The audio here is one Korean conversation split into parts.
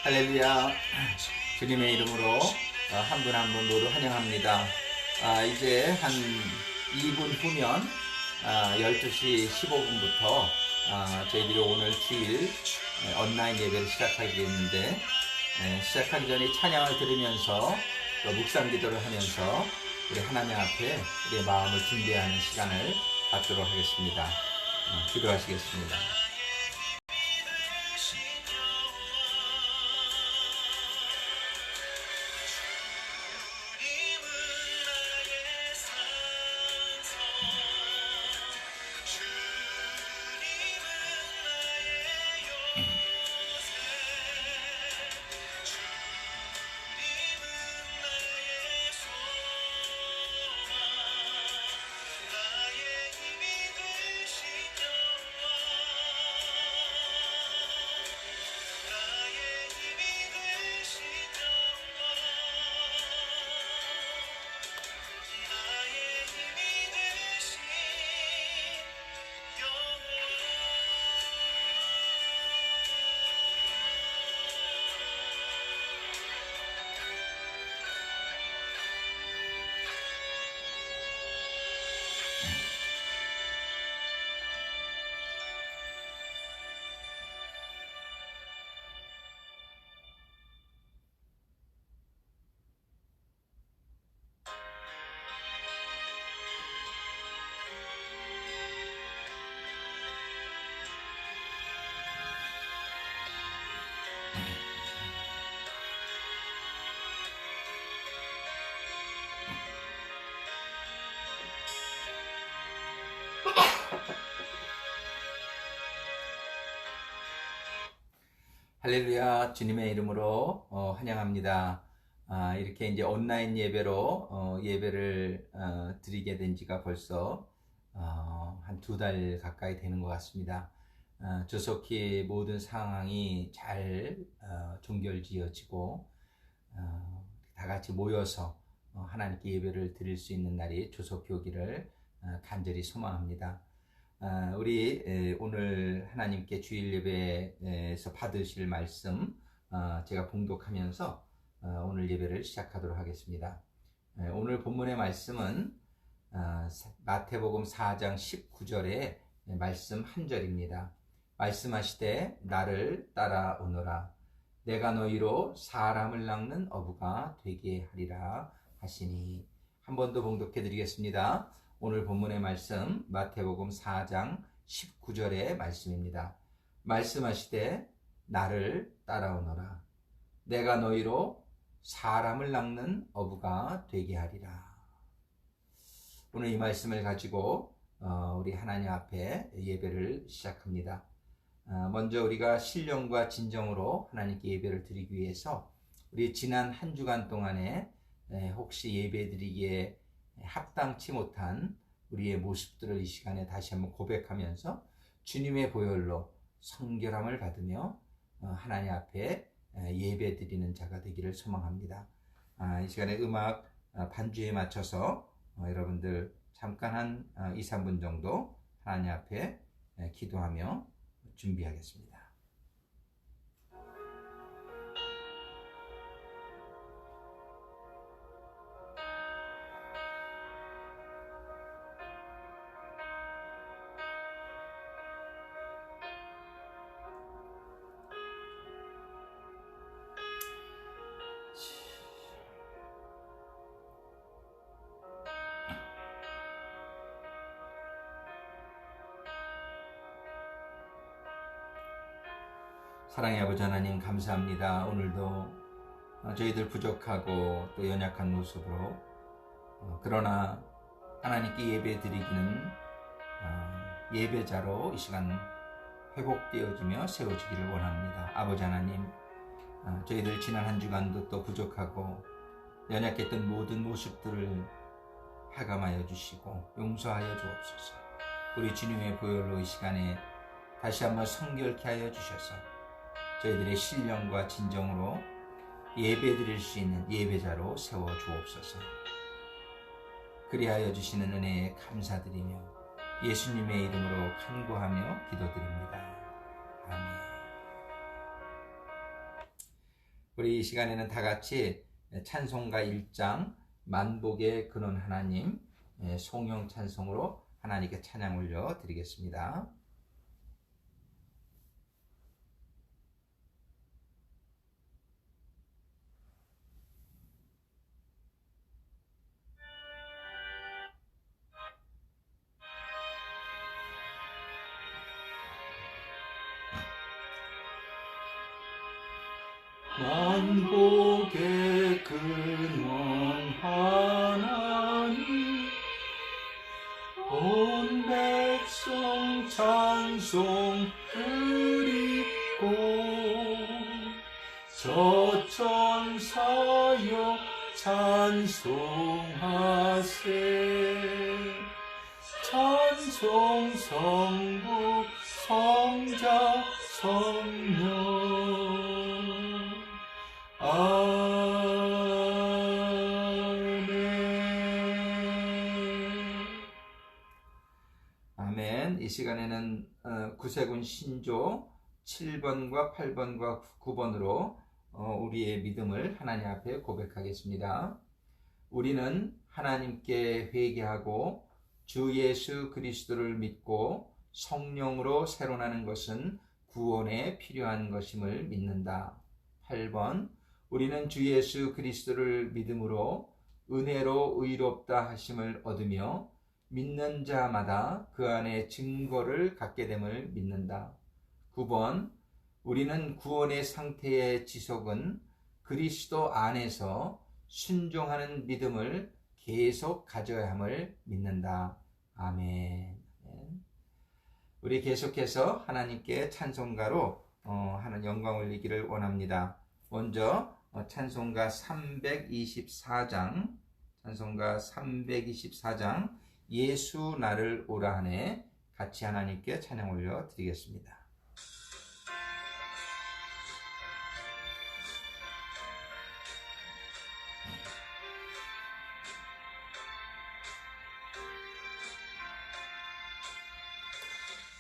할렐루야. 주님의 이름으로 한 분 한 분 모두 환영합니다. 이제 한 2분 후면 12시 15분부터 저희들이 오늘 주일 온라인 예배를 시작하겠는데, 시작하기 전에 찬양을 들으면서 또 묵상 기도를 하면서 우리 하나님 앞에 우리의 마음을 준비하는 시간을 갖도록 하겠습니다. 기도하시겠습니다. 할렐루야. 주님의 이름으로 환영합니다. 이렇게 이제 온라인 예배로 예배를 드리게 된 지가 벌써 한 2달 가까이 되는 것 같습니다. 조속히 모든 상황이 잘 종결지어지고 다 같이 모여서 하나님께 예배를 드릴 수 있는 날이 조속히 오기를 간절히 소망합니다. 우리 오늘 하나님께 주일 예배에서 받으실 말씀 제가 봉독하면서 오늘 예배를 시작하도록 하겠습니다. 오늘 본문의 말씀은 마태복음 4장 19절의 말씀 한 절입니다. 말씀하시되 나를 따라오너라 내가 너희로 사람을 낚는 어부가 되게 하리라 하시니. 한 번 더 봉독해 드리겠습니다. 오늘 본문의 말씀 마태복음 4장 19절의 말씀입니다. 말씀하시되 나를 따라오너라 내가 너희로 사람을 낚는 어부가 되게 하리라. 오늘 이 말씀을 가지고 우리 하나님 앞에 예배를 시작합니다. 먼저 우리가 신령과 진정으로 하나님께 예배를 드리기 위해서 우리 지난 한 주간 동안에 혹시 예배 드리기에 합당치 못한 우리의 모습들을 이 시간에 다시 한번 고백하면서 주님의 보혈로 성결함을 받으며 하나님 앞에 예배 드리는 자가 되기를 소망합니다. 이 시간에 음악 반주에 맞춰서 여러분들 잠깐 한 2, 3분 정도 하나님 앞에 기도하며 준비하겠습니다. 사랑의 아버지 하나님, 감사합니다. 오늘도 저희들 부족하고 또 연약한 모습으로 그러나 하나님께 예배 드리기는 예배자로 이 시간 회복되어지며 세워지기를 원합니다. 아버지 하나님, 저희들 지난 한 주간도 또 부족하고 연약했던 모든 모습들을 하감하여 주시고 용서하여 주옵소서. 우리 주님의 보혈로 이 시간에 다시 한번 성결케 하여 주셔서 저희들의 신령과 진정으로 예배 드릴 수 있는 예배자로 세워 주옵소서. 그리하여 주시는 은혜에 감사드리며 예수님의 이름으로 간구하며 기도드립니다. 아멘. 우리 이 시간에는 다 같이 찬송가 1장 만복의 근원 하나님 송영 찬송으로 하나님께 찬양 올려 드리겠습니다. 만복의 근원 하나님 온 백성 찬송 드리고 저 천사여 찬송하세 찬송 성부 성자 성령 아멘. 이 시간에는 구세군 신조 7번과 8번과 9번으로 우리의 믿음을 하나님 앞에 고백하겠습니다. 우리는 하나님께 회개하고 주 예수 그리스도를 믿고 성령으로 새로나는 것은 구원에 필요한 것임을 믿는다. 8번 우리는 주 예수 그리스도를 믿음으로 은혜로 의롭다 하심을 얻으며 믿는 자마다 그 안에 증거를 갖게 됨을 믿는다. 9번 우리는 구원의 상태의 지속은 그리스도 안에서 순종하는 믿음을 계속 가져야 함을 믿는다. 아멘. 우리 계속해서 하나님께 찬송가로 하는 영광 올리기를 원합니다. 먼저 찬송가 324장 예수 나를 오라 하네 같이 하나님께 찬양 올려 드리겠습니다.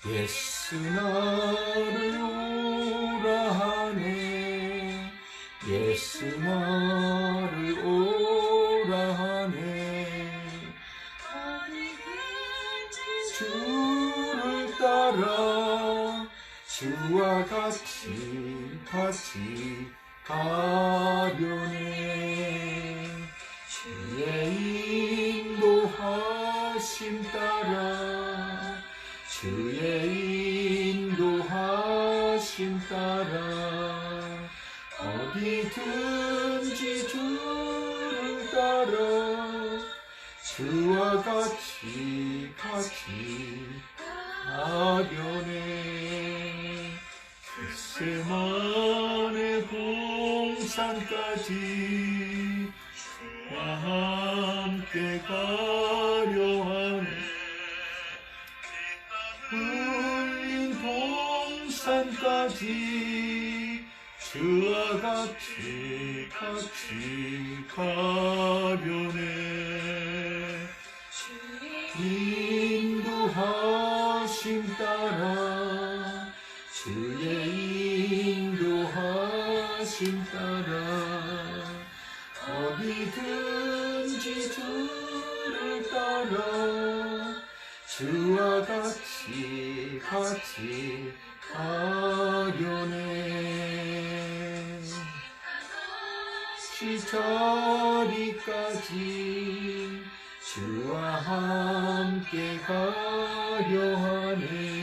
예수 나를 오라 하네 예수 나를 오라 하네 주를 따라 주와 같이 가려네 주의 인도하심 따라 주의 인도하심 따라 어디든지 주를 따라 주와 같이 가려네 겟세마네 동산까지 주와 함께 가려 하네 흘린 동산까지 주와 같이 가려네 인도하심 따라 주의 인도하심 따라 어디든지 주를 따라 주와 같이 가려네 시자리까지 주와 함께 가려 하네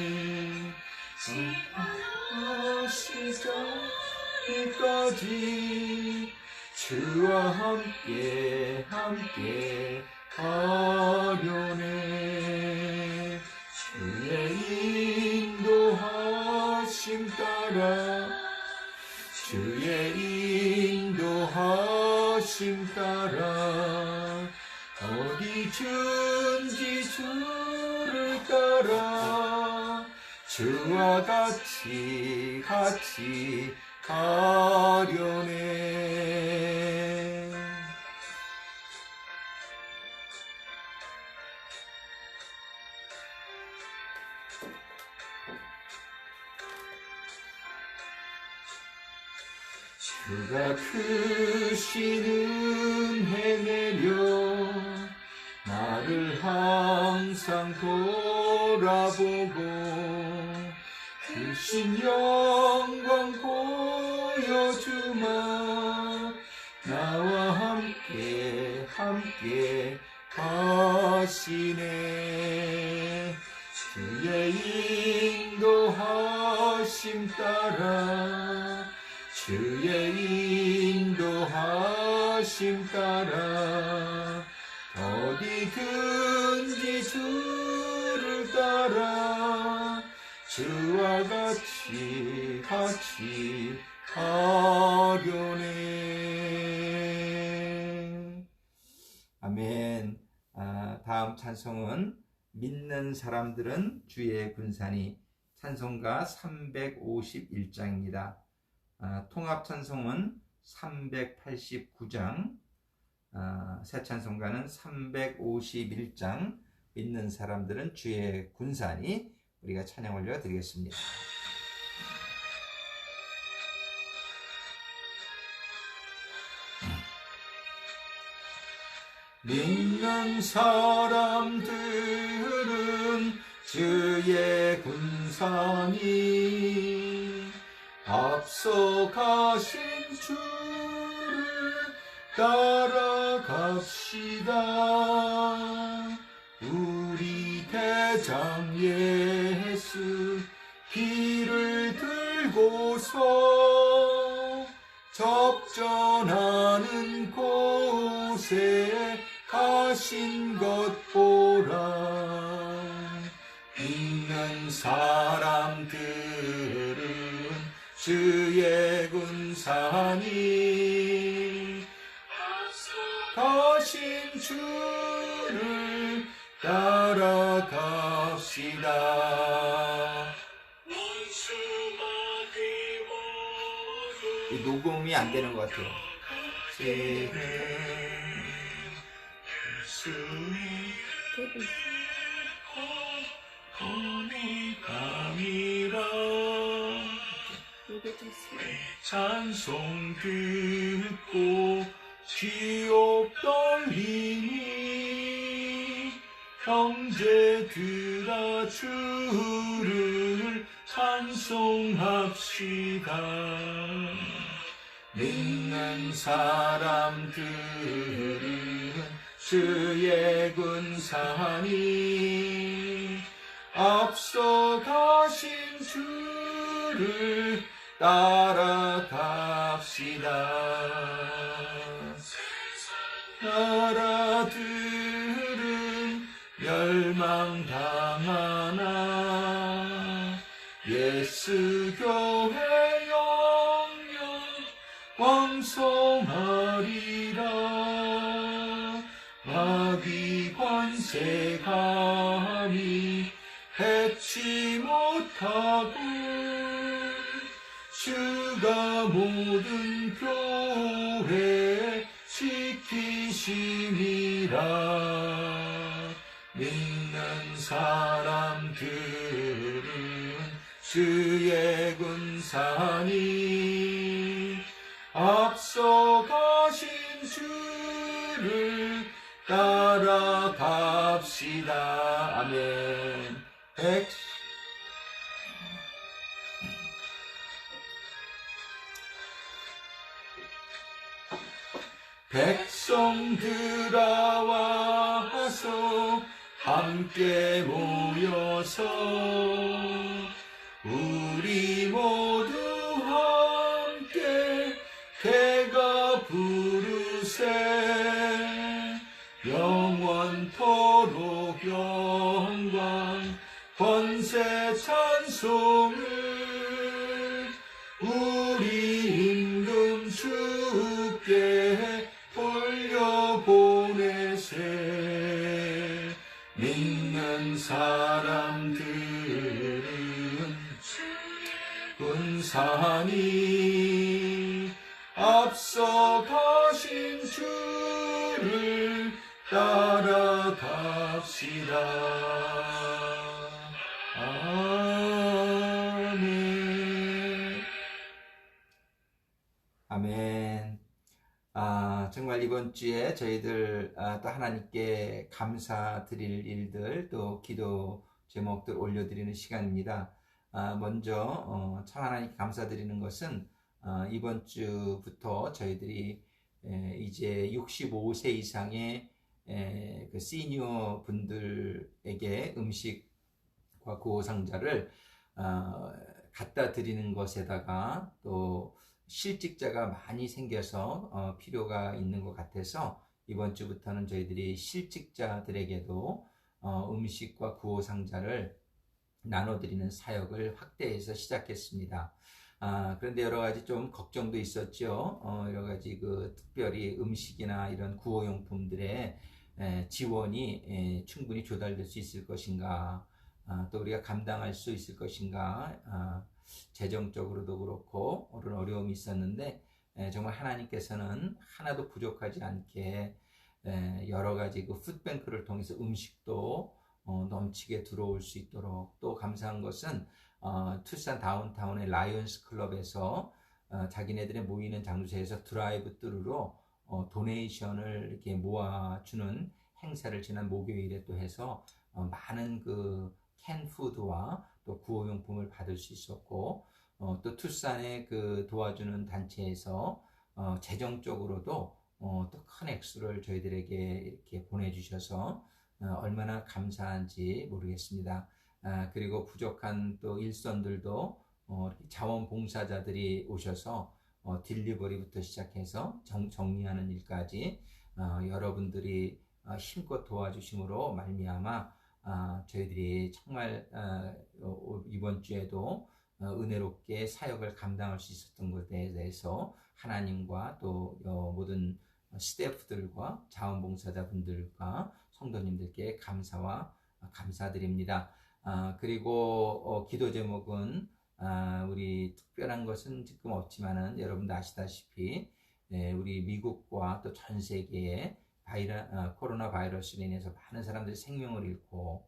시자리까지 주와 함께 가려네 주의 인도하심 따라 주의 인도하심 따라 어디든지 주를 따라 주와 같이 가려네 주가 크신 은혜 내려 나를 항상 돌아보고 크신 영광 보여주마 나와 함께 하시네 주의 인도하심 따라 주의 인도하심 따라 어디든지 주를 따라 주와 같이 하려네. 아멘. 다음 찬송은 믿는 사람들은 주의 군산이 찬송가 351장입니다. 통합 찬송은 389장, 새 찬송가는 351장, 믿는 사람들은 주의 군산이 우리가 찬양 올려드리겠습니다. 믿는 사람들은 주의 군산이 앞서가신 주를 따라갑시다. 우리 대장 예수 길을 들고서 접전하는 곳에 가신 것 보라. 믿는 사람들은 주의 군산이 가신 주를 따라갑시다. 이 녹음이 안 되는 것 같아요. 찬송 듣고 지옥 떨리니 형제들아 주를 찬송합시다. 믿는 사람들은 주의 군산이 앞서가신 주를 따라갑시다. 나라들은 멸망당하나 예수 교회 영영 왕성하리라. 마귀 관세 감히 해치 못하고 주가 모든 교회 지키심이라. 믿는 사람들은 주의 군산이 앞서가신 주를 따라갑시다. 아멘. 백성들아 와서 함께 모여서 우리 모두 함께 대가 부르세. 영원토록 영광 권세 찬송을 우리 임금 주께 돌려보내세. 믿는 사람들은 군산이 앞서가신 주를 따라갑시다. 아멘. 아멘. 정말 이번 주에 저희들 또 하나님께 감사드릴 일들 또 기도 제목들 올려드리는 시간입니다. 먼저 참 하나님께 감사드리는 것은 이번 주부터 저희들이 이제 65세 이상의 그 시니어 분들에게 음식과 구호상자를 갖다 드리는 것에다가 또 실직자가 많이 생겨서 필요가 있는 것 같아서 이번 주부터는 저희들이 실직자들에게도 음식과 구호상자를 나눠드리는 사역을 확대해서 시작했습니다. 그런데 여러 가지 좀 걱정도 있었죠. 여러 가지 특별히 음식이나 이런 구호용품들의 지원이 충분히 조달될 수 있을 것인가, 또 우리가 감당할 수 있을 것인가, 재정적으로도 그렇고 그런 어려움이 있었는데 정말 하나님께서는 하나도 부족하지 않게 여러 가지 푸드뱅크를 통해서 음식도 넘치게 들어올 수 있도록, 또 감사한 것은 투싼 다운타운의 라이언스 클럽에서 자기네들의 모이는 장소에서 드라이브 스루로 도네이션을 이렇게 모아주는 행사를 지난 목요일에 또 해서 많은 캔푸드와 또 구호용품을 받을 수 있었고, 또 투싼의 도와주는 단체에서 재정적으로도 또 큰 액수를 저희들에게 이렇게 보내주셔서 얼마나 감사한지 모르겠습니다. 그리고 부족한 또 일선들도 자원봉사자들이 오셔서 딜리버리부터 시작해서 정리하는 일까지 여러분들이 힘껏 도와주심으로 말미암아 저희들이 정말 이번 주에도 은혜롭게 사역을 감당할 수 있었던 것에 대해서 하나님과 또 모든 스태프들과 자원봉사자분들과 성도님들께 감사와 감사드립니다. 그리고 기도 제목은 우리 특별한 것은 지금 없지만은 여러분도 아시다시피 우리 미국과 또 전 세계에 코로나 바이러스로 인해서 많은 사람들이 생명을 잃고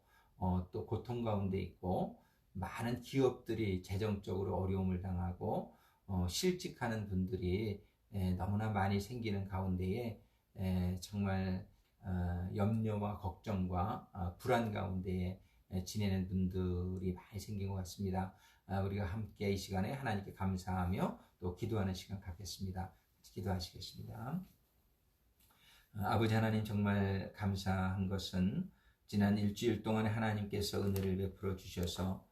또 고통 가운데 있고, 많은 기업들이 재정적으로 어려움을 당하고 실직하는 분들이 너무나 많이 생기는 가운데에 정말 염려와 걱정과 불안 가운데에 지내는 분들이 많이 생긴 것 같습니다. 우리가 함께 이 시간에 하나님께 감사하며 또 기도하는 시간 갖겠습니다. 기도하시겠습니다. 아버지 하나님, 정말 감사한 것은 지난 일주일 동안에 하나님께서 은혜를 베풀어 주셔서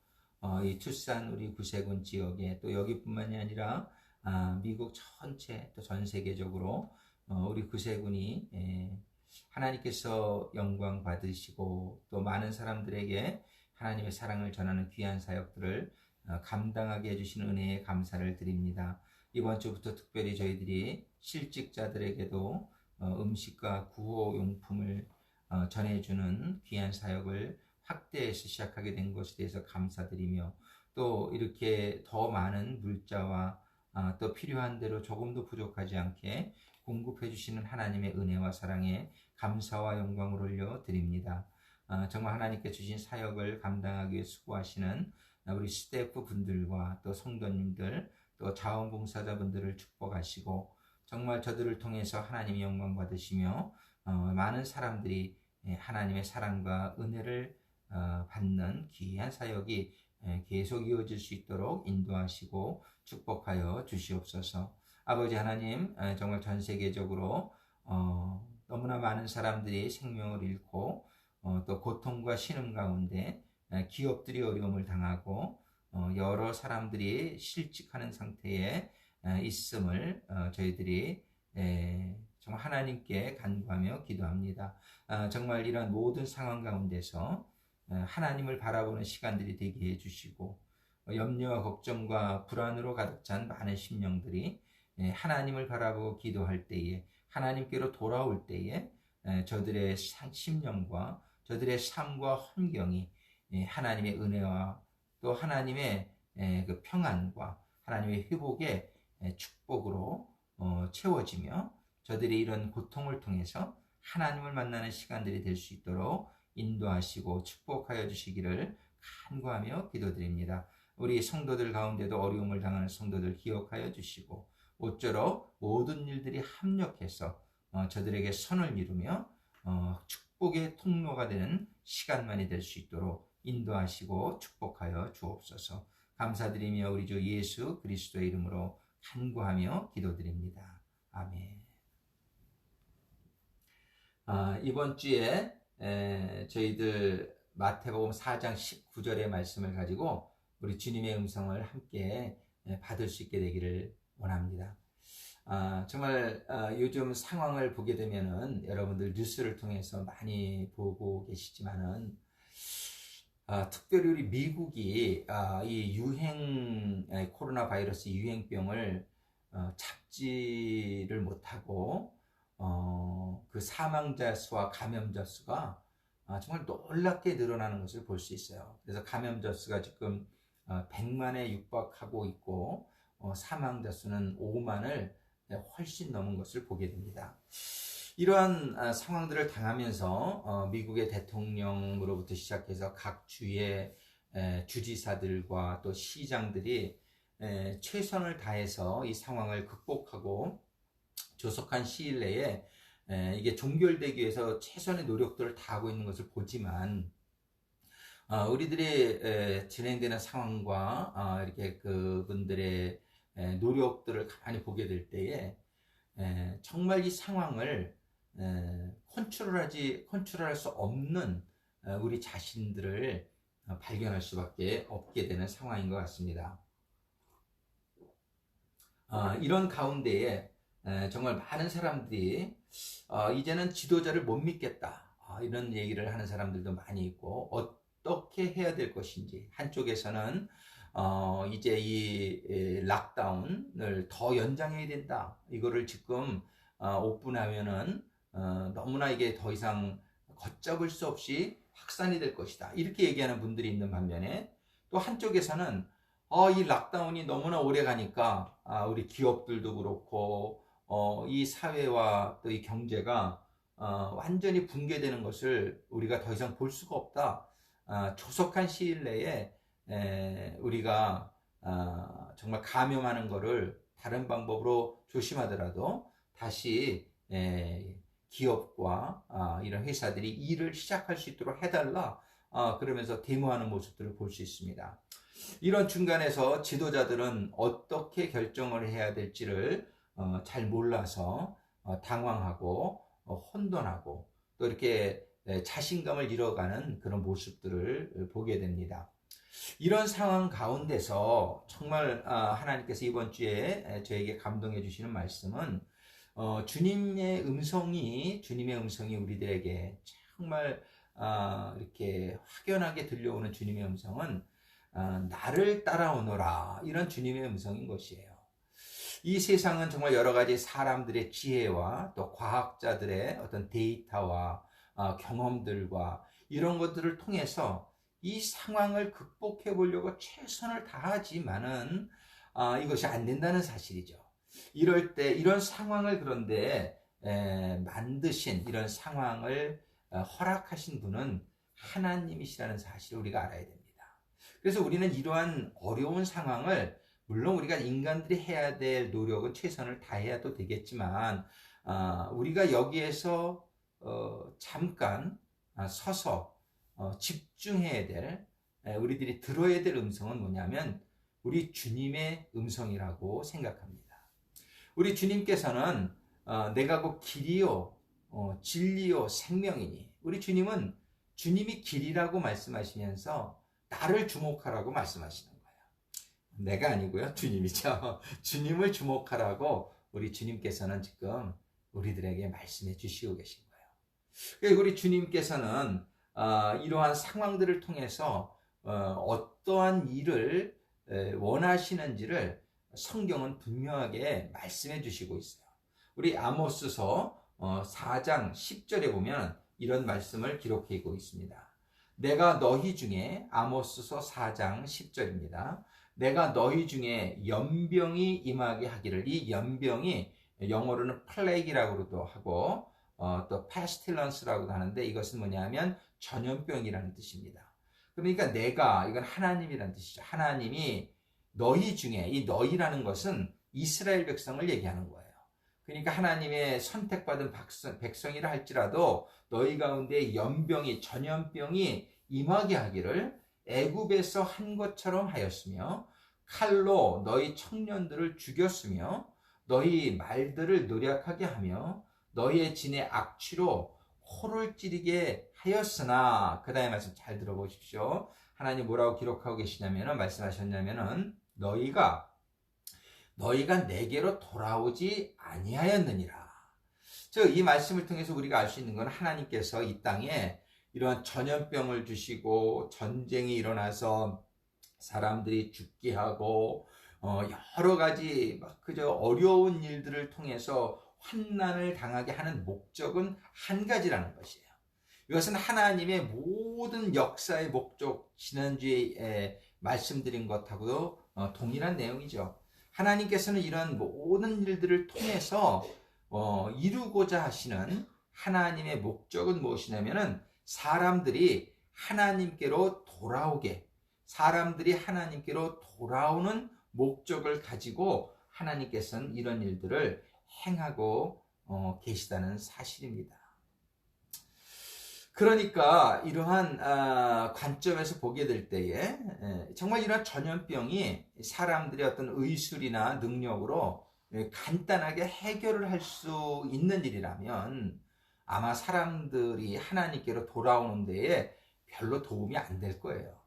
이 투싼 우리 구세군 지역에, 또 여기뿐만이 아니라 미국 전체 또 전 세계적으로 우리 구세군이 하나님께서 영광 받으시고 또 많은 사람들에게 하나님의 사랑을 전하는 귀한 사역들을 감당하게 해주시는 은혜에 감사를 드립니다. 이번 주부터 특별히 저희들이 실직자들에게도 음식과 구호용품을 전해주는 귀한 사역을 확대해서 시작하게 된 것에 대해서 감사드리며, 또 이렇게 더 많은 물자와 또 필요한 대로 조금도 부족하지 않게 공급해 주시는 하나님의 은혜와 사랑에 감사와 영광을 올려드립니다. 정말 하나님께 주신 사역을 감당하기 위해 수고하시는 우리 스태프 분들과 또 성도님들, 또 자원봉사자분들을 축복하시고, 정말 저들을 통해서 하나님의 영광 받으시며 많은 사람들이 하나님의 사랑과 은혜를 받는 귀한 사역이 계속 이어질 수 있도록 인도하시고 축복하여 주시옵소서. 아버지 하나님, 정말 전 세계적으로 너무나 많은 사람들이 생명을 잃고 또 고통과 신음 가운데 기업들이 어려움을 당하고 여러 사람들이 실직하는 상태에 있음을 저희들이 정말 하나님께 간구하며 기도합니다. 정말 이런 모든 상황 가운데서 하나님을 바라보는 시간들이 되게 해주시고, 염려와 걱정과 불안으로 가득 찬 많은 심령들이 하나님을 바라보고 기도할 때에, 하나님께로 돌아올 때에 저들의 심령과 저들의 삶과 환경이 하나님의 은혜와 또 하나님의 그 평안과 하나님의 회복의 축복으로 채워지며, 저들이 이런 고통을 통해서 하나님을 만나는 시간들이 될 수 있도록 인도하시고 축복하여 주시기를 간구하며 기도드립니다. 우리 성도들 가운데도 어려움을 당하는 성도들 기억하여 주시고, 모쪼록 모든 일들이 합력해서 저들에게 선을 이루며 축복의 통로가 되는 시간만이 될 수 있도록 인도하시고 축복하여 주옵소서. 감사드리며 우리 주 예수 그리스도의 이름으로 간구하며 기도드립니다. 아멘. 이번 주에 저희들 마태복음 4장 19절의 말씀을 가지고 우리 주님의 음성을 함께 받을 수 있게 되기를 원합니다. 정말 요즘 상황을 보게 되면은 여러분들 뉴스를 통해서 많이 보고 계시지만은 특별히 우리 미국이 이 코로나 바이러스 유행병을 잡지를 못하고 그 사망자 수와 감염자 수가 정말 놀랍게 늘어나는 것을 볼 수 있어요. 그래서 감염자 수가 지금 100만에 육박하고 있고 사망자 수는 5만을 훨씬 넘은 것을 보게 됩니다. 이러한 상황들을 당하면서 미국의 대통령으로부터 시작해서 각 주의 주지사들과 또 시장들이 최선을 다해서 이 상황을 극복하고 조속한 시일 내에 이게 종결되기 위해서 최선의 노력들을 다하고 있는 것을 보지만 우리들이 진행되는 상황과 이렇게 그분들의 노력들을 가만히 보게 될 때에 정말 이 상황을 컨트롤할 수 없는 우리 자신들을 발견할 수밖에 없게 되는 상황인 것 같습니다. 이런 가운데에 정말 많은 사람들이 이제는 지도자를 못 믿겠다 이런 얘기를 하는 사람들도 많이 있고 어떻게 해야 될 것인지 한쪽에서는 이제 이 락다운을 더 연장해야 된다 이거를 지금 오픈하면은 너무나 이게 더 이상 걷잡을 수 없이 확산이 될 것이다 이렇게 얘기하는 분들이 있는 반면에 또 한쪽에서는 이 락다운이 너무나 오래 가니까 우리 기업들도 그렇고 이 사회와 또 이 경제가 완전히 붕괴되는 것을 우리가 더 이상 볼 수가 없다. 조속한 시일 내에 우리가 정말 감염하는 것을 다른 방법으로 조심하더라도 다시 기업과 이런 회사들이 일을 시작할 수 있도록 해달라 그러면서 데모하는 모습들을 볼 수 있습니다. 이런 중간에서 지도자들은 어떻게 결정을 해야 될지를 잘 몰라서 당황하고 혼돈하고 또 이렇게 자신감을 잃어가는 그런 모습들을 보게 됩니다. 이런 상황 가운데서 정말 하나님께서 이번 주에 저에게 감동해 주시는 말씀은 주님의 음성이 우리들에게 정말 이렇게 확연하게 들려오는 주님의 음성은 나를 따라오너라 이런 주님의 음성인 것이에요. 이 세상은 정말 여러 가지 사람들의 지혜와 또 과학자들의 어떤 데이터와 경험들과 이런 것들을 통해서 이 상황을 극복해 보려고 최선을 다하지만은 이것이 안 된다는 사실이죠. 이럴 때 이런 상황을 그런데 만드신 이런 상황을 허락하신 분은 하나님이시라는 사실을 우리가 알아야 됩니다. 그래서 우리는 이러한 어려운 상황을 물론 우리가 인간들이 해야 될 노력은 최선을 다해야 또 되겠지만 우리가 여기에서 잠깐 서서 집중해야 될 우리들이 들어야 될 음성은 뭐냐면 우리 주님의 음성이라고 생각합니다. 우리 주님께서는 내가 곧 길이요 진리요 생명이니 우리 주님은 주님이 길이라고 말씀하시면서 나를 주목하라고 말씀하시는 거예요. 내가 아니고요. 주님이죠. 주님을 주목하라고 우리 주님께서는 지금 우리들에게 말씀해 주시고 계신 거예요. 우리 주님께서는 이러한 상황들을 통해서 어떠한 일을 원하시는지를 성경은 분명하게 말씀해 주시고 있어요. 우리 아모스서 4장 10절에 보면 이런 말씀을 기록하고 있습니다. 내가 너희 중에 아모스서 4장 10절입니다. 내가 너희 중에 연병이 임하게 하기를 이 연병이 영어로는 플레이기라고도 하고 또 페스틸런스라고도 하는데 이것은 뭐냐면 전염병이라는 뜻입니다. 그러니까 내가 이건 하나님이라는 뜻이죠. 하나님이 너희 중에 이 너희라는 것은 이스라엘 백성을 얘기하는 거예요. 그러니까 하나님의 선택받은 백성이라 할지라도 너희 가운데 연병이, 전염병이 임하게 하기를 애굽에서 한 것처럼 하였으며 칼로 너희 청년들을 죽였으며 너희 말들을 노력하게 하며 너희의 진의 악취로 코를 찌르게 하였으나, 그 다음에 말씀 잘 들어보십시오. 하나님 뭐라고 기록하고 계시냐면은, 말씀하셨냐면은, 너희가 내게로 돌아오지 아니하였느니라. 즉, 이 말씀을 통해서 우리가 알 수 있는 건 하나님께서 이 땅에 이러한 전염병을 주시고 전쟁이 일어나서 사람들이 죽게 하고 여러 가지 그저 어려운 일들을 통해서 환난을 당하게 하는 목적은 한 가지라는 것이에요. 이것은 하나님의 모든 역사의 목적, 지난주에 말씀드린 것하고도 동일한 내용이죠. 하나님께서는 이런 모든 일들을 통해서 이루고자 하시는 하나님의 목적은 무엇이냐면은 사람들이 하나님께로 돌아오는 목적을 가지고 하나님께서는 이런 일들을 행하고 계시다는 사실입니다. 그러니까 이러한 관점에서 보게 될 때에 정말 이러한 전염병이 사람들의 어떤 의술이나 능력으로 간단하게 해결을 할 수 있는 일이라면 아마 사람들이 하나님께로 돌아오는 데에 별로 도움이 안 될 거예요.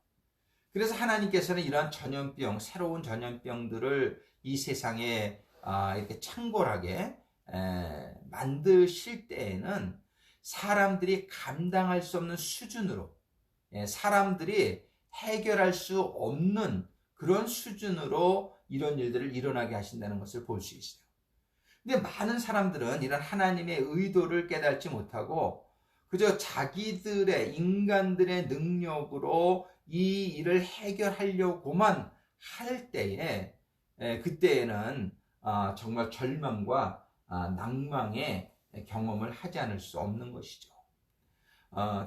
그래서 하나님께서는 이러한 전염병, 새로운 전염병들을 이 세상에 이렇게 창궐하게 만드실 때에는 사람들이 감당할 수 없는 수준으로, 사람들이 해결할 수 없는 그런 수준으로 이런 일들을 일어나게 하신다는 것을 볼 수 있어요. 근데 많은 사람들은 이런 하나님의 의도를 깨닫지 못하고 그저 자기들의, 인간들의 능력으로 이 일을 해결하려고만 할 때에, 그때에는 정말 절망과 낭망의 경험을 하지 않을 수 없는 것이죠.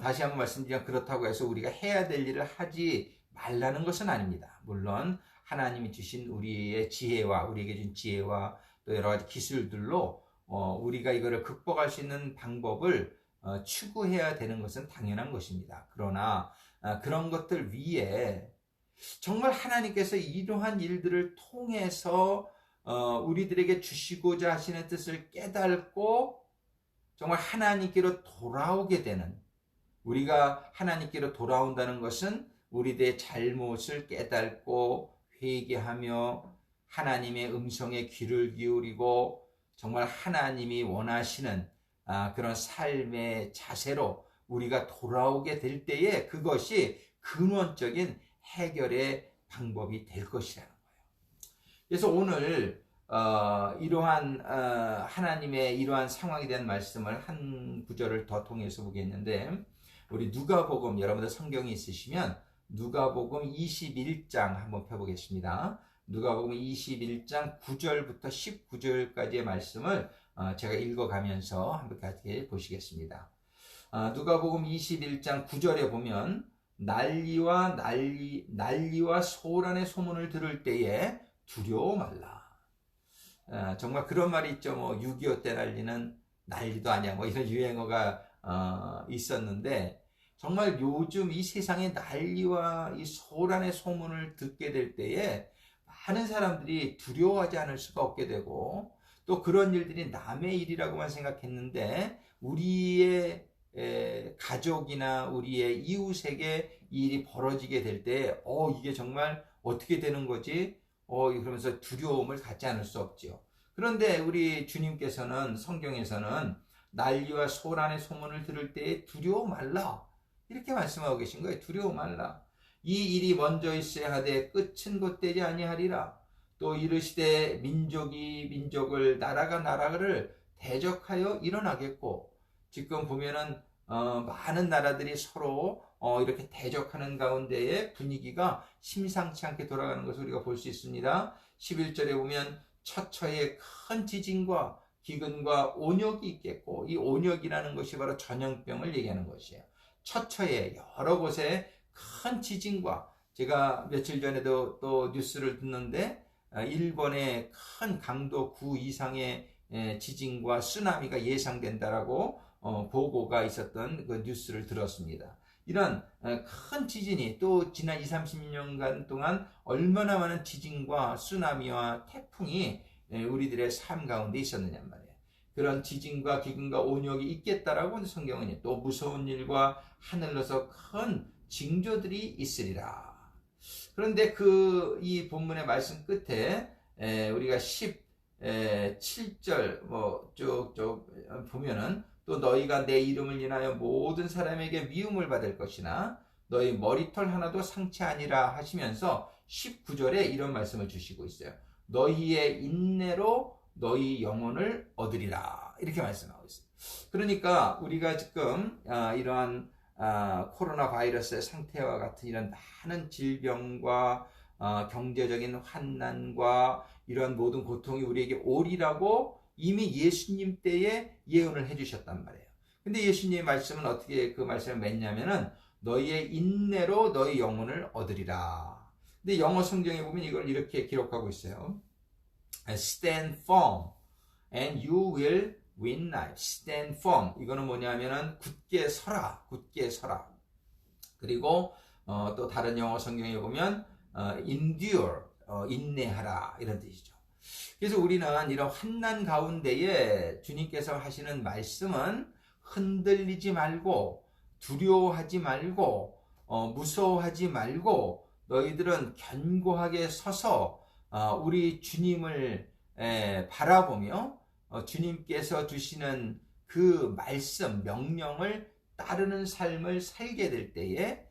다시 한번 말씀드리면 그렇다고 해서 우리가 해야 될 일을 하지 말라는 것은 아닙니다. 물론 하나님이 주신 우리의 지혜와, 우리에게 준 지혜와 또 여러 가지 기술들로 우리가 이거를 극복할 수 있는 방법을 추구해야 되는 것은 당연한 것입니다. 그러나 그런 것들 위에 정말 하나님께서 이러한 일들을 통해서 우리들에게 주시고자 하시는 뜻을 깨닫고 정말 하나님께로 돌아오게 되는, 우리가 하나님께로 돌아온다는 것은 우리들의 잘못을 깨닫고 회개하며 하나님의 음성에 귀를 기울이고 정말 하나님이 원하시는 그런 삶의 자세로 우리가 돌아오게 될 때에 그것이 근원적인 해결의 방법이 될 것이라는 거예요. 그래서 오늘 이러한 하나님의 이러한 상황에 대한 말씀을 한 구절을 더 통해서 보겠는데, 우리 누가복음, 여러분들 성경이 있으시면 누가복음 21장 한번 펴보겠습니다. 누가복음 21장 9절부터 19절까지의 말씀을 제가 읽어가면서 함께 같이 보시겠습니다. 누가복음 21장 9절에 보면 난리와 소란의 소문을 들을 때에 두려워 말라. 정말 그런 말이 있죠. 6.25 때 난리는 난리도 아니야. 이런 유행어가 있었는데, 정말 요즘 이 세상의 난리와 이 소란의 소문을 듣게 될 때에 많은 사람들이 두려워하지 않을 수가 없게 되고, 또 그런 일들이 남의 일이라고만 생각했는데 우리의 가족이나 우리의 이웃에게 이 일이 벌어지게 될 때 이게 정말 어떻게 되는 거지? 그러면서 두려움을 갖지 않을 수 없지요. 그런데 우리 주님께서는 성경에서는 난리와 소란의 소문을 들을 때에 두려워 말라, 이렇게 말씀하고 계신 거예요. 두려워 말라. 이 일이 먼저 있어야 하되 끝은 곧되지 아니하리라. 또 이르시되 민족이 민족을, 나라가 나라를 대적하여 일어나겠고, 지금 보면은 많은 나라들이 서로 이렇게 대적하는 가운데에 분위기가 심상치 않게 돌아가는 것을 우리가 볼 수 있습니다. 11절에 보면 처처에 큰 지진과 기근과 온역이 있겠고, 이 온역이라는 것이 바로 전염병을 얘기하는 것이에요. 처처에 여러 곳에 큰 지진과, 제가 며칠 전에도 또 뉴스를 듣는데 일본의 큰 강도 9 이상의 지진과 쓰나미가 예상된다라고 보고가 있었던 그 뉴스를 들었습니다. 이런 큰 지진이 또 지난 20, 30년간 동안 얼마나 많은 지진과 쓰나미와 태풍이 우리들의 삶 가운데 있었느냐 말이에요. 그런 지진과 기근과 온역이 있겠다라고 성경은 또 무서운 일과 하늘로서 큰 징조들이 있으리라. 그런데 이 본문의 말씀 끝에 우리가 17절 쭉 보면은 또 너희가 내 이름을 인하여 모든 사람에게 미움을 받을 것이나 너희 머리털 하나도 상치 아니라 하시면서 19절에 이런 말씀을 주시고 있어요. 너희의 인내로 너희 영혼을 얻으리라. 이렇게 말씀하고 있어요. 그러니까 우리가 지금 이러한 코로나 바이러스의 상태와 같은 이런 많은 질병과 경제적인 환난과 이런 모든 고통이 우리에게 오리라고 이미 예수님 때에 예언을 해주셨단 말이에요. 근데 예수님의 말씀은 어떻게 그 말씀을 맺냐면은 너희의 인내로 너희 영혼을 얻으리라. 근데 영어 성경에 보면 이걸 이렇게 기록하고 있어요. Stand firm and you will win life. Stand firm. 이거는 뭐냐면은 굳게 서라. 굳게 서라. 그리고 또 다른 영어 성경에 보면 endure. 인내하라. 이런 뜻이죠. 그래서 우리는 이런 환난 가운데에 주님께서 하시는 말씀은 흔들리지 말고 두려워하지 말고 무서워하지 말고 너희들은 견고하게 서서 우리 주님을 바라보며 주님께서 주시는 그 말씀, 명령을 따르는 삶을 살게 될 때에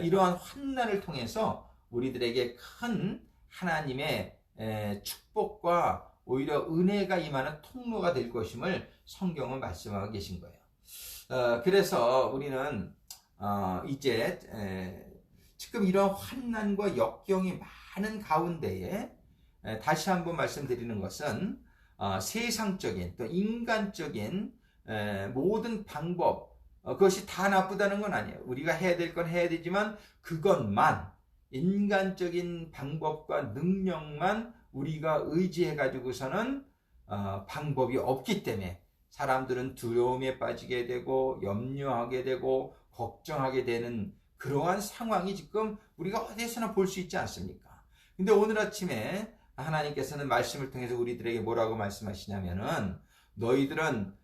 이러한 환난을 통해서 우리들에게 큰 하나님의 축복과 오히려 은혜가 임하는 통로가 될 것임을 성경은 말씀하고 계신 거예요. 그래서 우리는 이제 지금 이런 환난과 역경이 많은 가운데에 다시 한번 말씀드리는 것은 세상적인 또 인간적인 모든 방법 그것이 다 나쁘다는 건 아니에요. 우리가 해야 될 건 해야 되지만 그것만 인간적인 방법과 능력만 우리가 의지해 가지고서는 방법이 없기 때문에 사람들은 두려움에 빠지게 되고 염려하게 되고 걱정하게 되는 그러한 상황이 지금 우리가 어디에서나 볼 수 있지 않습니까? 근데 오늘 아침에 하나님께서는 말씀을 통해서 우리들에게 뭐라고 말씀하시냐면은 너희들은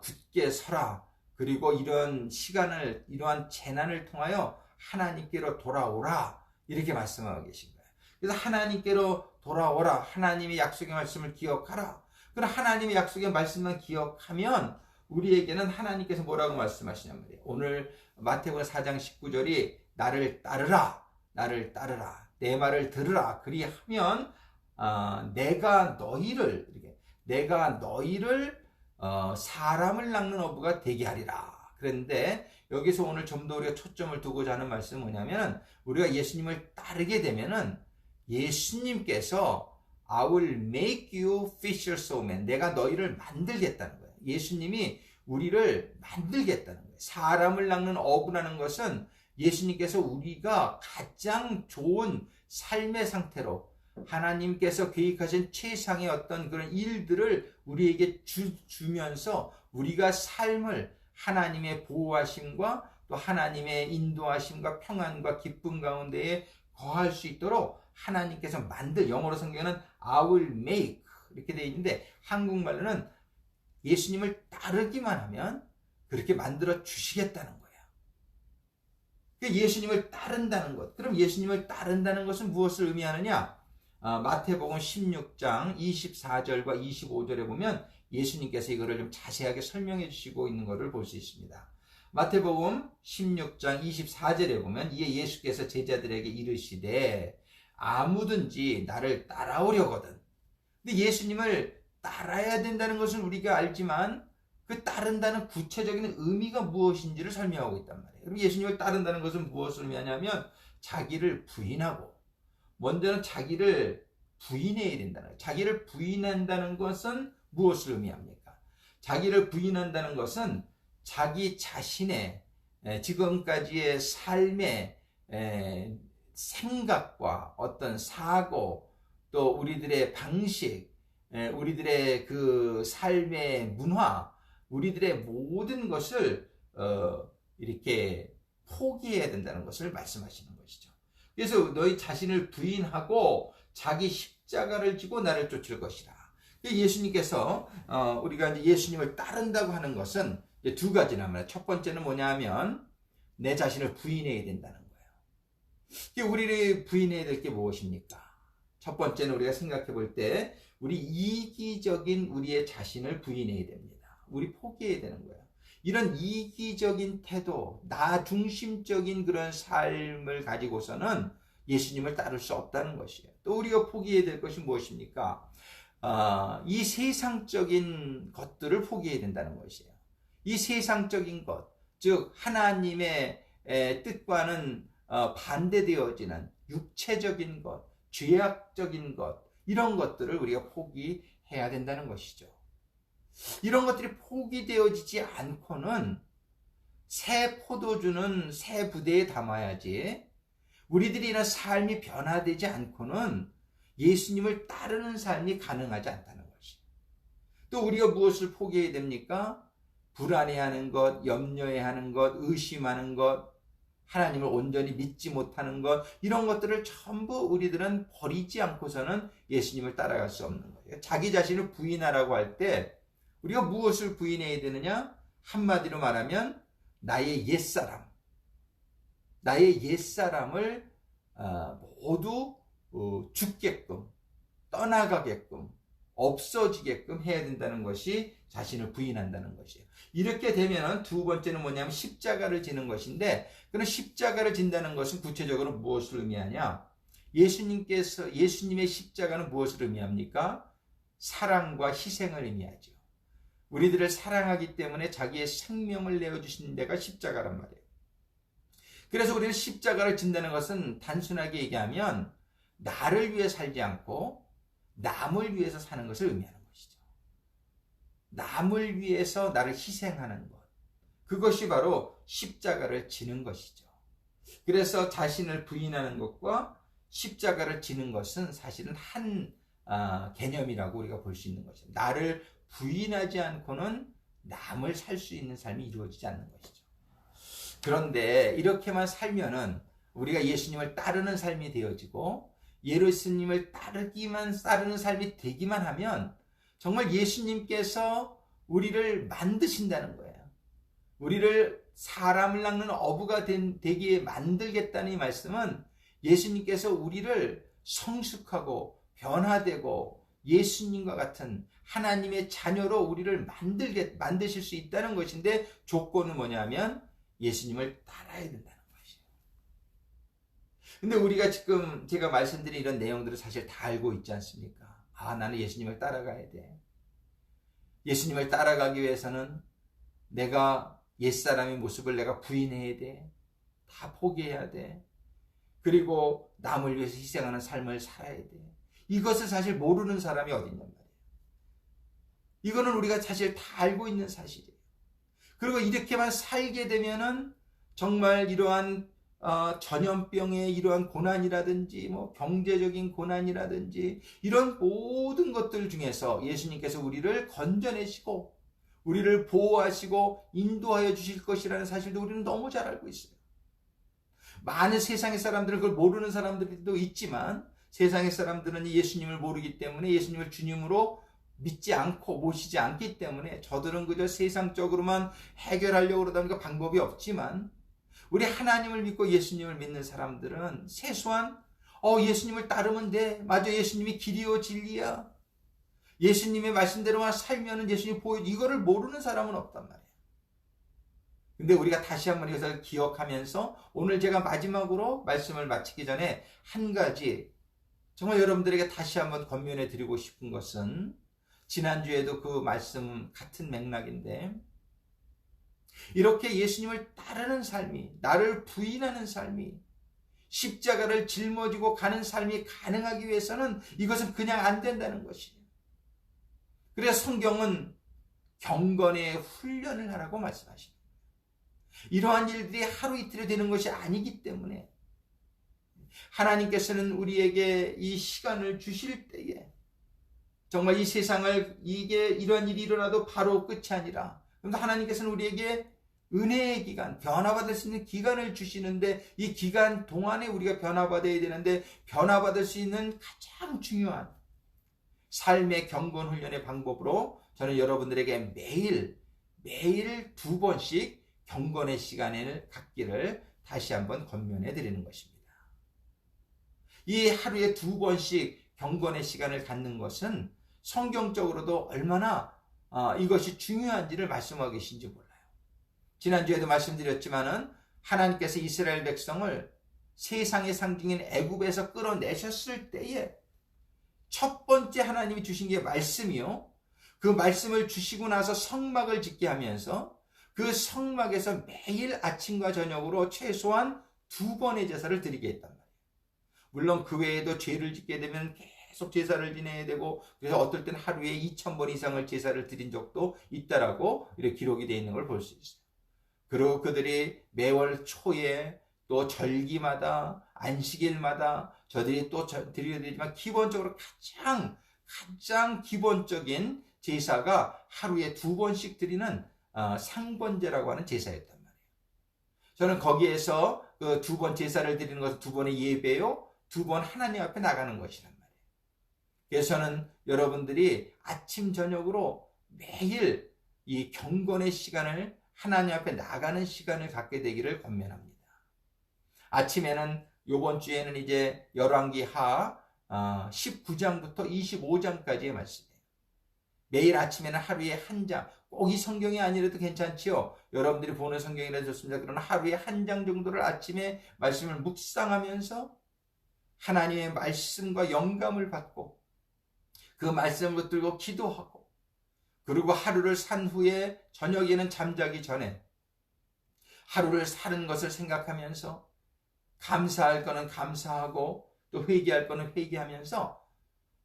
굳게 서라. 그리고 이런 시간을 이러한 재난을 통하여 하나님께로 돌아오라. 이렇게 말씀하고 계신 거예요. 그래서 하나님께로 돌아오라. 하나님의 약속의 말씀을 기억하라. 그럼 하나님의 약속의 말씀만 기억하면 우리에게는 하나님께서 뭐라고 말씀하시냔 말이에요. 오늘 마태복음 4장 19절이 나를 따르라. 나를 따르라. 내 말을 들으라. 그리하면 내가 너희를 사람을 낚는 어부가 되게 하리라. 그런데 여기서 오늘 좀 더 우리가 초점을 두고자 하는 말씀은 뭐냐면 우리가 예수님을 따르게 되면은 예수님께서 I will make you fishers of men. 내가 너희를 만들겠다는 거예요. 예수님이 우리를 만들겠다는 거예요. 사람을 낚는 어부라는 것은 예수님께서 우리가 가장 좋은 삶의 상태로 하나님께서 계획하신 최상의 어떤 그런 일들을 우리에게 주면서 우리가 삶을 하나님의 보호하심과 또 하나님의 인도하심과 평안과 기쁨 가운데에 거할 수 있도록 하나님께서 영어로 성경은 I will make 이렇게 되어 있는데 한국말로는 예수님을 따르기만 하면 그렇게 만들어 주시겠다는 거예요. 예수님을 따른다는 것. 그럼 예수님을 따른다는 것은 무엇을 의미하느냐? 마태복음 16장 24절과 25절에 보면 예수님께서 이거를 좀 자세하게 설명해 주시고 있는 것을 볼 수 있습니다. 마태복음 16장 24절에 보면 이에 예수께서 제자들에게 이르시되 아무든지 나를 따라오려거든. 근데 예수님을 따라야 된다는 것은 우리가 알지만 그 따른다는 구체적인 의미가 무엇인지를 설명하고 있단 말이에요. 그럼 예수님을 따른다는 것은 무엇을 의미하냐면 자기를 부인하고 먼저는 자기를 부인해야 된다는 거예요. 자기를 부인한다는 것은 무엇을 의미합니까? 자기를 부인한다는 것은 자기 자신의 지금까지의 삶의 생각과 어떤 사고 또 우리들의 방식, 우리들의 그 삶의 문화, 우리들의 모든 것을 이렇게 포기해야 된다는 것을 말씀하시는 것이죠. 그래서 너희 자신을 부인하고 자기 십자가를 지고 나를 쫓을 것이라. 예수님께서 우리가 이제 예수님을 따른다고 하는 것은 이제 두 가지나 말이에요. 첫 번째는 뭐냐면 내 자신을 부인해야 된다는 거예요. 우리를 부인해야 될 게 무엇입니까? 첫 번째는 우리가 생각해 볼 때 우리 이기적인 우리의 자신을 부인해야 됩니다. 우리 포기해야 되는 거예요. 이런 이기적인 태도, 나 중심적인 그런 삶을 가지고서는 예수님을 따를 수 없다는 것이에요. 또 우리가 포기해야 될 것이 무엇입니까? 이 세상적인 것들을 포기해야 된다는 것이에요. 이 세상적인 것, 즉 하나님의 뜻과는 반대되어지는 육체적인 것, 죄악적인 것, 이런 것들을 우리가 포기해야 된다는 것이죠. 이런 것들이 포기되어지지 않고는 새 포도주는 새 부대에 담아야지, 우리들이 이런 삶이 변화되지 않고는 예수님을 따르는 삶이 가능하지 않다는 것이에요. 또 우리가 무엇을 포기해야 됩니까? 불안해하는 것, 염려해하는 것, 의심하는 것, 하나님을 온전히 믿지 못하는 것, 이런 것들을 전부 우리들은 버리지 않고서는 예수님을 따라갈 수 없는 거예요. 자기 자신을 부인하라고 할 때 우리가 무엇을 부인해야 되느냐? 한마디로 말하면 나의 옛사람을 모두 죽게끔, 떠나가게끔, 없어지게끔 해야 된다는 것이 자신을 부인한다는 것이에요. 이렇게 되면 두 번째는 뭐냐면 십자가를 지는 것인데, 그런 십자가를 진다는 것은 구체적으로 무엇을 의미하냐? 예수님의 십자가는 무엇을 의미합니까? 사랑과 희생을 의미하죠. 우리들을 사랑하기 때문에 자기의 생명을 내어주신 데가 십자가란 말이에요. 그래서 우리는 십자가를 진다는 것은 단순하게 얘기하면 나를 위해 살지 않고 남을 위해서 사는 것을 의미하는 것이죠. 남을 위해서 나를 희생하는 것, 그것이 바로 십자가를 지는 것이죠. 그래서 자신을 부인하는 것과 십자가를 지는 것은 사실은 한 개념이라고 우리가 볼 수 있는 것입니다. 나를 부인하지 않고는 남을 살 수 있는 삶이 이루어지지 않는 것이죠. 그런데 이렇게만 살면은 우리가 예수님을 따르는 삶이 되어지고 예수님을 따르는 삶이 되기만 하면 정말 예수님께서 우리를 만드신다는 거예요. 우리를 사람을 낚는 어부가 되게 만들겠다는 이 말씀은 예수님께서 우리를 성숙하고 변화되고 예수님과 같은 하나님의 자녀로 우리를 만드실 수 있다는 것인데, 조건은 뭐냐면 예수님을 따라야 된다는 것이에요. 근데 우리가 지금 제가 말씀드린 이런 내용들을 사실 다 알고 있지 않습니까? 나는 예수님을 따라가야 돼. 예수님을 따라가기 위해서는 내가 옛사람의 모습을 내가 부인해야 돼. 다 포기해야 돼. 그리고 남을 위해서 희생하는 삶을 살아야 돼. 이것을 사실 모르는 사람이 어디 있냔 말이에요. 이거는 우리가 사실 다 알고 있는 사실이에요. 그리고 이렇게만 살게 되면은 정말 이러한 전염병의 이러한 고난이라든지 경제적인 고난이라든지 이런 모든 것들 중에서 예수님께서 우리를 건져내시고 우리를 보호하시고 인도하여 주실 것이라는 사실도 우리는 너무 잘 알고 있어요. 많은 세상의 사람들은 그걸 모르는 사람들도 있지만, 세상의 사람들은 예수님을 모르기 때문에 예수님을 주님으로 믿지 않고 모시지 않기 때문에 저들은 그저 세상적으로만 해결하려고 그러다 보니까 방법이 없지만, 우리 하나님을 믿고 예수님을 믿는 사람들은 세수한 예수님을 따르면 돼. 맞아, 예수님이 길이요 진리야. 예수님의 말씀대로만 살면은 예수님이 이거를 모르는 사람은 없단 말이에요. 근데 우리가 다시 한번 이것을 기억하면서 오늘 제가 마지막으로 말씀을 마치기 전에 한 가지 정말 여러분들에게 다시 한번 권면해 드리고 싶은 것은, 지난주에도 그 말씀 같은 맥락인데, 이렇게 예수님을 따르는 삶이, 나를 부인하는 삶이, 십자가를 짊어지고 가는 삶이 가능하기 위해서는 이것은 그냥 안 된다는 것이에요. 그래서 성경은 경건의 훈련을 하라고 말씀하십니다. 이러한 일들이 하루 이틀에 되는 것이 아니기 때문에 하나님께서는 우리에게 이 시간을 주실 때에 정말 이 세상을 이러한 일이 일어나도 바로 끝이 아니라, 그러니까 하나님께서는 우리에게 은혜의 기간, 변화받을 수 있는 기간을 주시는데, 이 기간 동안에 우리가 변화받아야 되는데, 변화받을 수 있는 가장 중요한 삶의 경건 훈련의 방법으로 저는 여러분들에게 매일 2번씩 경건의 시간을 갖기를 다시 한번 권면해 드리는 것입니다. 이 하루에 2번씩 경건의 시간을 갖는 것은 성경적으로도 얼마나 이것이 중요한지를 말씀하고 계신지 몰라요. 지난주에도 말씀드렸지만은 하나님께서 이스라엘 백성을 세상의 상징인 애굽에서 끌어내셨을 때에 첫 번째 하나님이 주신 게 말씀이요. 그 말씀을 주시고 나서 성막을 짓게 하면서 그 성막에서 매일 아침과 저녁으로 최소한 2번의 제사를 드리게 했단 말이에요. 물론 그 외에도 죄를 짓게 되면 계속 제사를 지내야 되고, 그래서 어떨 때는 하루에 2000번 이상을 제사를 드린 적도 있다라고 이렇게 기록이 되어 있는 걸 볼 수 있어요. 그리고 그들이 매월 초에 또 절기마다 안식일마다 저들이 또 드려야 되지만, 기본적으로 가장 기본적인 제사가 하루에 2번씩 드리는 상번제라고 하는 제사였단 말이에요. 저는 거기에서 그 2번 제사를 드리는 것은 2번의 예배요, 2번 하나님 앞에 나가는 것이란 말이에요. 그래서 저는 여러분들이 아침 저녁으로 매일 이 경건의 시간을, 하나님 앞에 나가는 시간을 갖게 되기를 권면합니다. 아침에는 이번 주에는 이제 열왕기하 19장부터 25장까지의 말씀이에요. 매일 아침에는 하루에 한 장, 꼭 이 성경이 아니라도 괜찮지요. 여러분들이 보는 성경이라도 좋습니다. 그러나 하루에 한 장 정도를 아침에 말씀을 묵상하면서 하나님의 말씀과 영감을 받고 그 말씀을 붙들고 기도하고, 그리고 하루를 산 후에 저녁에는 잠자기 전에 하루를 사는 것을 생각하면서 감사할 거는 감사하고 또 회개할 거는 회개하면서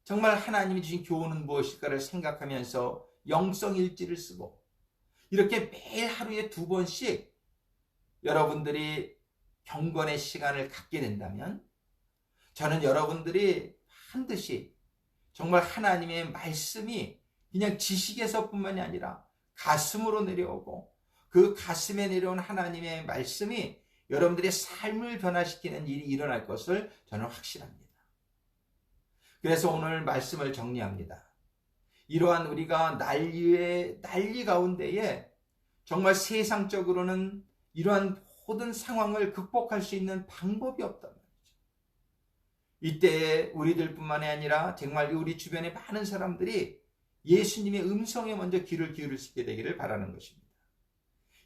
정말 하나님이 주신 교훈은 무엇일까를 생각하면서 영성일지를 쓰고, 이렇게 매일 하루에 2번씩 여러분들이 경건의 시간을 갖게 된다면, 저는 여러분들이 반드시 정말 하나님의 말씀이 그냥 지식에서뿐만이 아니라 가슴으로 내려오고, 그 가슴에 내려온 하나님의 말씀이 여러분들의 삶을 변화시키는 일이 일어날 것을 저는 확신합니다. 그래서 오늘 말씀을 정리합니다. 이러한 우리가 난리 가운데에 정말 세상적으로는 이러한 모든 상황을 극복할 수 있는 방법이 없단 말이죠. 이때에 우리들뿐만이 아니라 정말 우리 주변의 많은 사람들이 예수님의 음성에 먼저 귀를 기울일 수 있게 되기를 바라는 것입니다.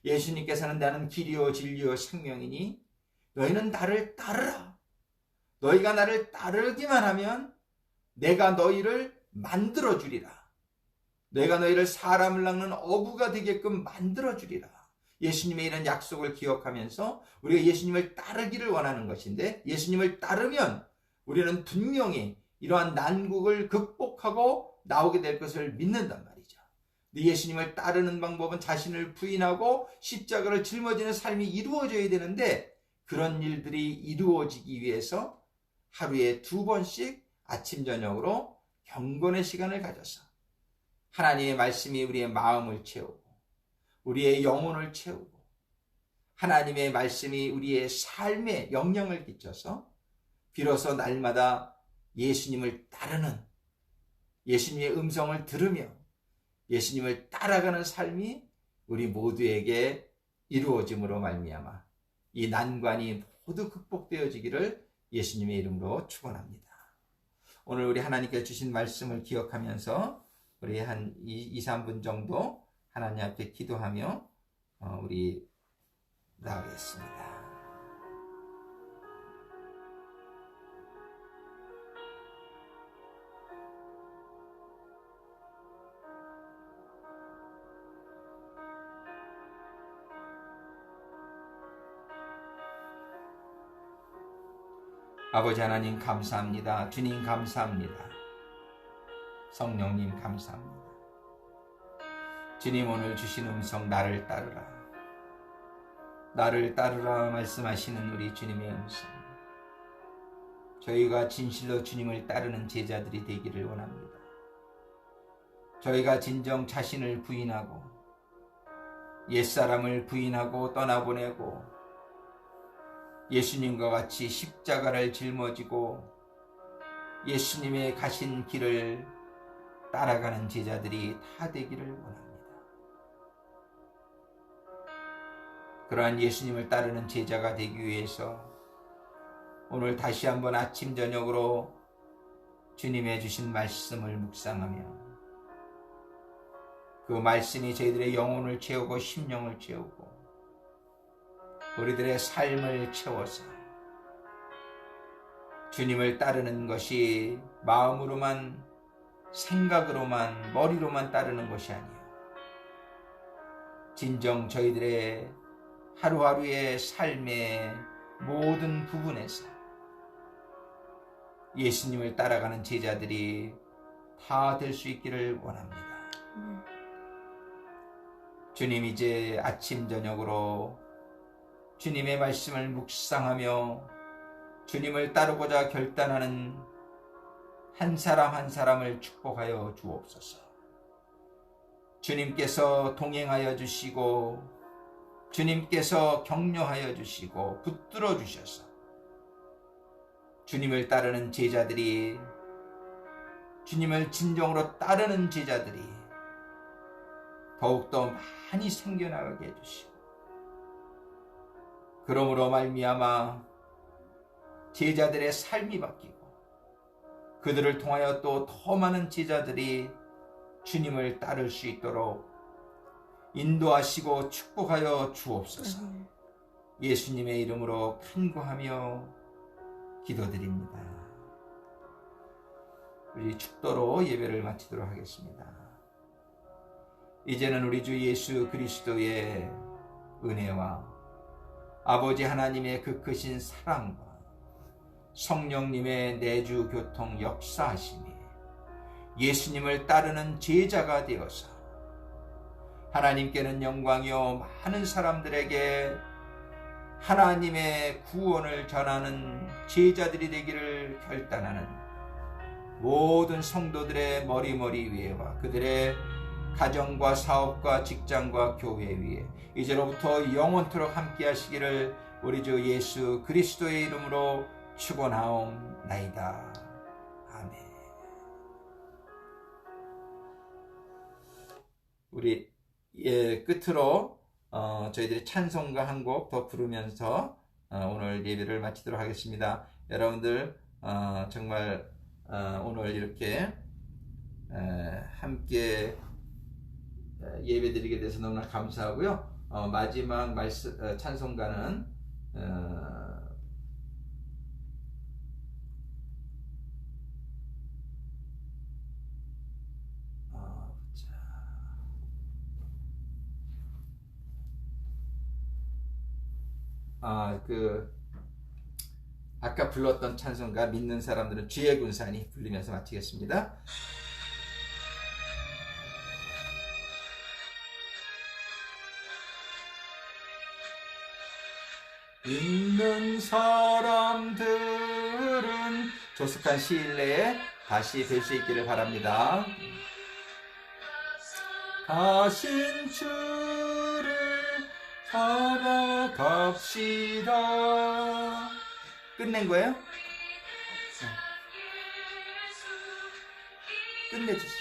예수님께서는 나는 길이요 진리요 생명이니 너희는 나를 따르라. 너희가 나를 따르기만 하면 내가 너희를 만들어 주리라. 내가 너희를 사람을 낚는 어부가 되게끔 만들어 주리라. 예수님의 이런 약속을 기억하면서 우리가 예수님을 따르기를 원하는 것인데, 예수님을 따르면 우리는 분명히 이러한 난국을 극복하고 나오게 될 것을 믿는단 말이죠. 예수님을 따르는 방법은 자신을 부인하고 십자가를 짊어지는 삶이 이루어져야 되는데, 그런 일들이 이루어지기 위해서 하루에 2번씩 아침 저녁으로 경건의 시간을 가져서 하나님의 말씀이 우리의 마음을 채우고 우리의 영혼을 채우고 하나님의 말씀이 우리의 삶에 영향을 끼쳐서 비로소 날마다 예수님을 따르는, 예수님의 음성을 들으며 예수님을 따라가는 삶이 우리 모두에게 이루어짐으로 말미암아 이 난관이 모두 극복되어지기를 예수님의 이름으로 축원합니다. 오늘 우리 하나님께서 주신 말씀을 기억하면서 우리 한 2, 3분 정도 하나님 앞에 기도하며 우리 나가겠습니다. 아버지 하나님 감사합니다. 주님 감사합니다. 성령님 감사합니다. 주님 오늘 주신 음성 나를 따르라. 나를 따르라 말씀하시는 우리 주님의 음성. 저희가 진실로 주님을 따르는 제자들이 되기를 원합니다. 저희가 진정 자신을 부인하고 옛사람을 부인하고 떠나보내고 예수님과 같이 십자가를 짊어지고 예수님의 가신 길을 따라가는 제자들이 다 되기를 원합니다. 그러한 예수님을 따르는 제자가 되기 위해서 오늘 다시 한번 아침 저녁으로 주님의 주신 말씀을 묵상하며 그 말씀이 저희들의 영혼을 채우고 심령을 채우고 우리들의 삶을 채워서 주님을 따르는 것이 마음으로만 생각으로만 머리로만 따르는 것이 아니에요. 진정 저희들의 하루하루의 삶의 모든 부분에서 예수님을 따라가는 제자들이 다 될 수 있기를 원합니다. 주님, 이제 아침 저녁으로 주님의 말씀을 묵상하며 주님을 따르고자 결단하는 한 사람 한 사람을 축복하여 주옵소서. 주님께서 동행하여 주시고 주님께서 격려하여 주시고 붙들어 주셔서 주님을 따르는 제자들이, 주님을 진정으로 따르는 제자들이 더욱더 많이 생겨나가게 해주시고, 그러므로 말미암아 제자들의 삶이 바뀌고 그들을 통하여 또 더 많은 제자들이 주님을 따를 수 있도록 인도하시고 축복하여 주옵소서. 예수님의 이름으로 간구하며 기도드립니다. 우리 축도로 예배를 마치도록 하겠습니다. 이제는 우리 주 예수 그리스도의 은혜와 아버지 하나님의 그 크신 사랑과 성령님의 내주 교통 역사하심이 예수님을 따르는 제자가 되어서 하나님께는 영광이요 많은 사람들에게 하나님의 구원을 전하는 제자들이 되기를 결단하는 모든 성도들의 머리 위에와 그들의 가정과 사업과 직장과 교회 위에 이제로부터 영원토록 함께 하시기를 우리 주 예수 그리스도의 이름으로 축원하옵나이다. 아멘. 우리 끝으로 저희들이 찬송가 한 곡 더 부르면서 오늘 예배를 마치도록 하겠습니다. 여러분들 정말 오늘 이렇게 함께 예배드리게 돼서 너무나 감사하고요. 마지막 찬송가는 아까 불렀던 찬송가 믿는 사람들은 주의 군산이 불리면서 마치겠습니다. 믿는 사람들은 조속한 시일 내에 다시 뵐 수 있기를 바랍니다. 가신 주를 살아갑시다. 끝낸 거예요? 끝내주세요.